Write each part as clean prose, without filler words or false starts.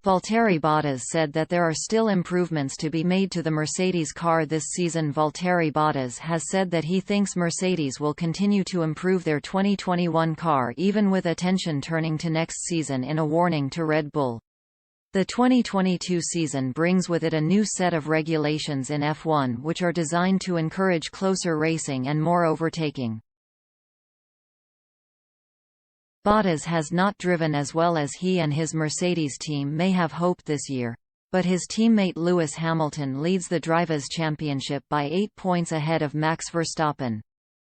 Valtteri Bottas said that there are still improvements to be made to the Mercedes car this season. Valtteri Bottas has said that he thinks Mercedes will continue to improve their 2021 car even with attention turning to next season, in a warning to Red Bull. The 2022 season brings with it a new set of regulations in F1 which are designed to encourage closer racing and more overtaking. Bottas has not driven as well as he and his Mercedes team may have hoped this year, but his teammate Lewis Hamilton leads the Drivers' Championship by 8 points ahead of Max Verstappen.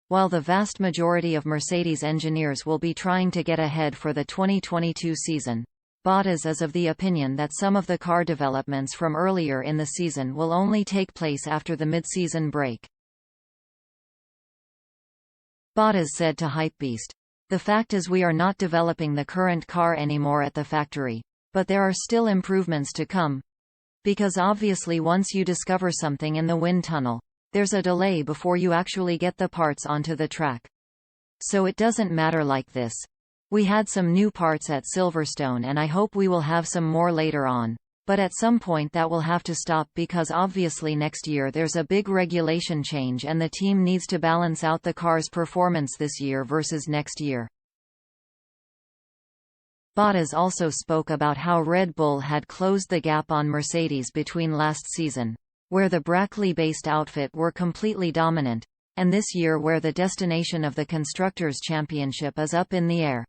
While the vast majority of Mercedes engineers will be trying to get ahead for the 2022 season, Bottas is of the opinion that some of the car developments from earlier in the season will only take place after the mid-season break. Bottas said to Hypebeast, "The fact is we are not developing the current car anymore at the factory, but there are still improvements to come. Because obviously once you discover something in the wind tunnel, there's a delay before you actually get the parts onto the track. So it doesn't matter like this. We had some new parts at Silverstone and I hope we will have some more later on. But at some point that will have to stop because obviously next year there's a big regulation change and the team needs to balance out the car's performance this year versus next year." Bottas also spoke about how Red Bull had closed the gap on Mercedes between last season, where the Brackley-based outfit were completely dominant, and this year where the destination of the Constructors' Championship is up in the air.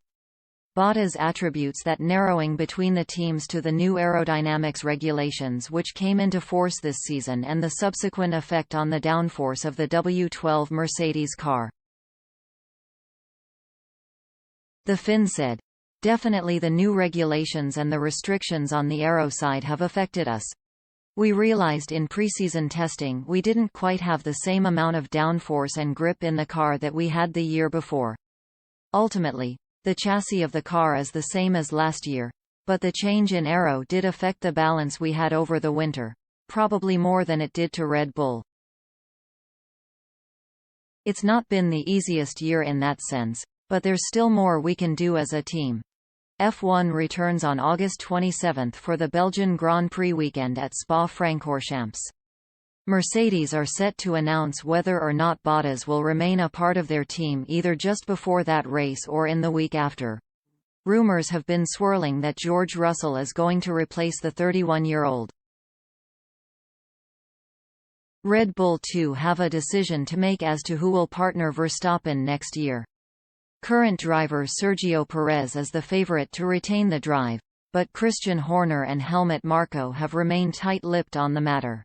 Bottas attributes that narrowing between the teams to the new aerodynamics regulations which came into force this season and the subsequent effect on the downforce of the W12 Mercedes car. The Finn said, "Definitely the new regulations and the restrictions on the aero side have affected us. We realized in preseason testing we didn't quite have the same amount of downforce and grip in the car that we had the year before. Ultimately, the chassis of the car is the same as last year, but the change in aero did affect the balance we had over the winter, probably more than it did to Red Bull. It's not been the easiest year in that sense, but there's still more we can do as a team." F1 returns on August 27 for the Belgian Grand Prix weekend at Spa-Francorchamps. Mercedes are set to announce whether or not Bottas will remain a part of their team either just before that race or in the week after. Rumors have been swirling that George Russell is going to replace the 31-year-old. Red Bull too have a decision to make as to who will partner Verstappen next year. Current driver Sergio Perez is the favorite to retain the drive, but Christian Horner and Helmut Marko have remained tight-lipped on the matter.